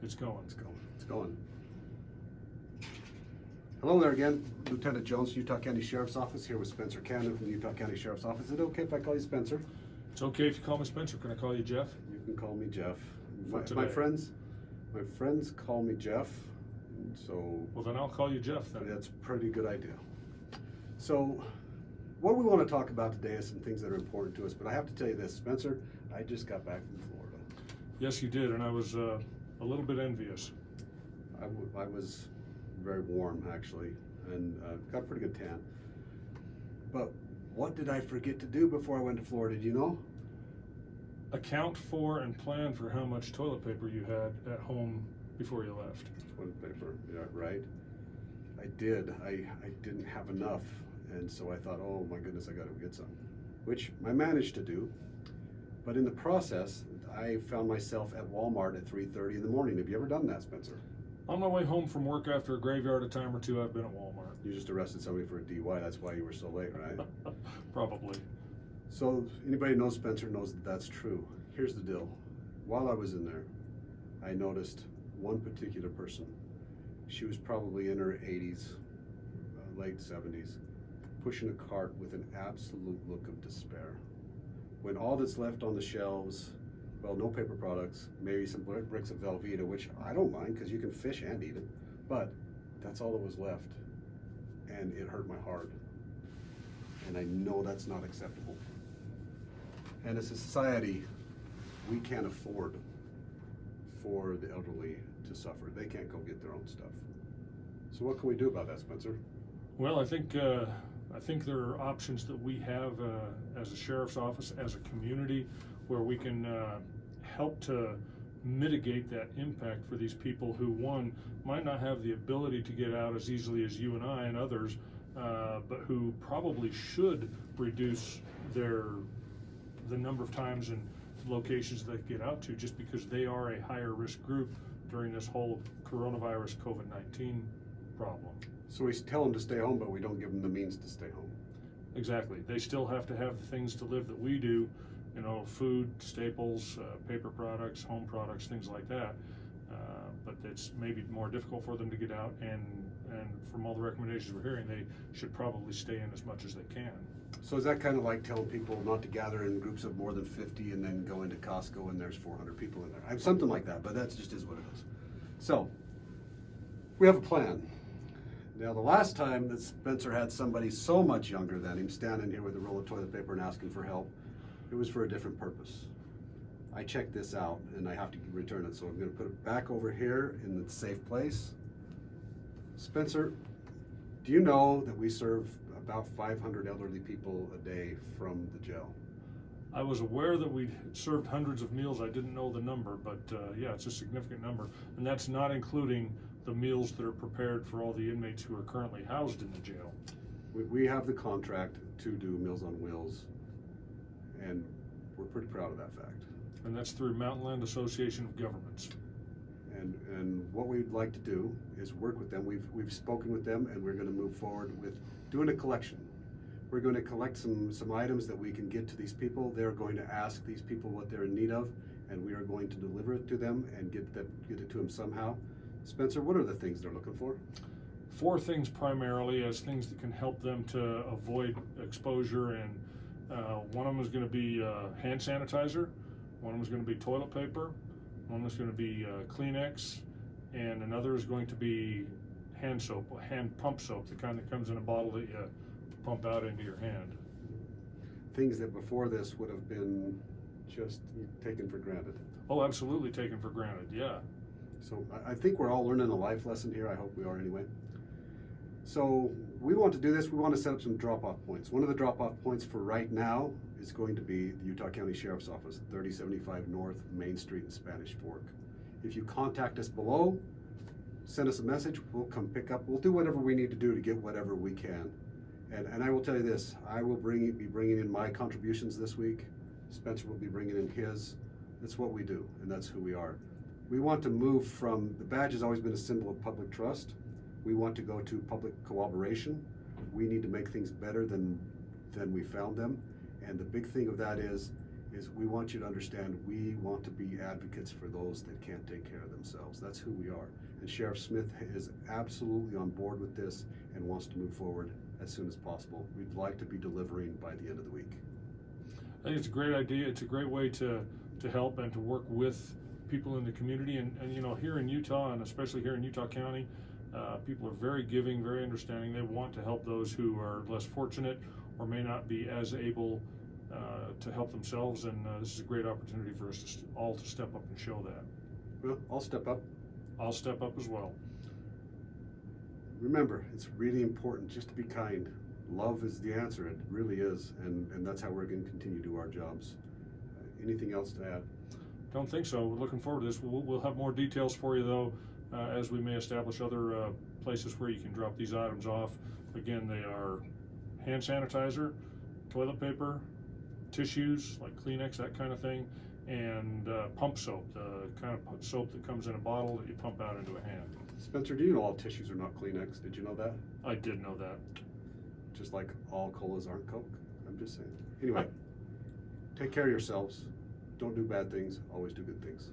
It's going. It's going. It's going. Hello there again. Lieutenant Jones, Utah County Sheriff's Office, here with Spencer Cannon from the Utah County Sheriff's Office. Is it okay if I call you Spencer? It's okay if you call me Spencer. Can I call you Jeff? You can call me Jeff. For My today. friends call me Jeff, and so Well, then I'll call you Jeff then. that's a pretty good idea. So, what we want to talk about today is some things that are important to us, but I have to tell you this, Spencer, I just got back from Florida. Yes, you did, and I was a little bit envious. I was very warm, actually, and got a pretty good tan. But what did I forget to do before I went to Florida, do you know? Account for and plan for how much toilet paper you had at home before you left. Toilet paper, yeah, right. I did. I didn't have enough, and so I thought, oh my goodness, I got to get some, which I managed to do. But in the process, I found myself at Walmart at 3:30 in the morning. Have you ever done that, Spencer? On my way home from work after a graveyard a time or two, I've been at Walmart. You just arrested somebody for a DUI. That's why you were so late, right? Probably. So anybody who knows Spencer knows that that's true. Here's the deal. While I was in there, I noticed one particular person. She was probably in her 80s, late 70s, pushing a cart with an absolute look of despair. When all that's left on the shelves, well, no paper products, maybe some bricks of Velveeta, which I don't mind because you can fish and eat it, but that's all that was left. And it hurt my heart. And I know that's not acceptable. And as a society, we can't afford for the elderly to suffer. They can't go get their own stuff. So what can we do about that, Spencer? Well, I think there are options that we have as a sheriff's office, as a community, where we can help to mitigate that impact for these people who, one, might not have the ability to get out as easily as you and I and others, but who probably should reduce the number of times and locations they get out to, just because they are a higher risk group during this whole coronavirus COVID-19 problem. So we tell them to stay home, but we don't give them the means to stay home. Exactly. They still have to have the things to live that we do, food, staples, paper products, home products, things like that. But it's maybe more difficult for them to get out, and from all the recommendations we're hearing, they should probably stay in as much as they can. So is that kind of like telling people not to gather in groups of more than 50 and then go into Costco and there's 400 people in there? I have something like that, but that just is what it is. So we have a plan. Now, the last time that Spencer had somebody so much younger than him standing here with a roll of toilet paper and asking for help, it was for a different purpose. I checked this out and I have to return it, so I'm going to put it back over here in the safe place. Spencer, do you know that we serve about 500 elderly people a day from the jail? I was aware that we served hundreds of meals. I didn't know the number, but yeah, it's a significant number. And that's not including the meals that are prepared for all the inmates who are currently housed in the jail. We have the contract to do Meals on Wheels, and we're pretty proud of that fact. And that's through Mountain Land Association of Governments. And what we'd like to do is work with them. We've spoken with them, and we're going to move forward with doing a collection. We're going to collect some items that we can get to these people. They're going to ask these people what they're in need of, and we are going to deliver it to them and get it to them somehow. Spencer, what are the things they're looking for? 4 things primarily, as things that can help them to avoid exposure, and one of them is going to be hand sanitizer, one of them is going to be toilet paper, one is going to be Kleenex, and another is going to be hand soap, hand pump soap, the kind that comes in a bottle that you pump out into your hand. Things that before this would have been just taken for granted. Oh, absolutely taken for granted, yeah. So I think we're all learning a life lesson here. I hope we are anyway. So we want to do this. We want to set up some drop-off points. One of the drop-off points for right now is going to be the Utah County Sheriff's Office, 3075 North Main Street in Spanish Fork. If you contact us below, send us a message, we'll come pick up. We'll do whatever we need to do to get whatever we can. And I will tell you this, I will be bringing in my contributions this week. Spencer will be bringing in his. That's what we do, and that's who we are. We want to move from, the badge has always been a symbol of public trust. We want to go to public cooperation. We need to make things better than we found them. And the big thing of that is is we want you to understand we want to be advocates for those that can't take care of themselves. That's who we are. And Sheriff Smith is absolutely on board with this and wants to move forward as soon as possible. We'd like to be delivering by the end of the week. I think it's a great idea. It's a great way to help and to work with people in the community. And here in Utah, and especially here in Utah County, people are very giving, very understanding. They want to help those who are less fortunate or may not be as able to help themselves. And this is a great opportunity for us all to step up and show that. Well, I'll step up. I'll step up as well. Remember, it's really important just to be kind. Love is the answer. It really is. And that's how we're going to continue to do our jobs. Anything else to add? Don't think so. We're looking forward to this. We'll have more details for you, though, as we may establish other places where you can drop these items off. Again, they are hand sanitizer, toilet paper, tissues like Kleenex, that kind of thing, and pump soap, the kind of soap that comes in a bottle that you pump out into a hand. Spencer, do you know all tissues are not Kleenex? Did you know that? I did know that. Just like all colas aren't Coke? I'm just saying. Anyway, take care of yourselves. Don't do bad things. Always do good things.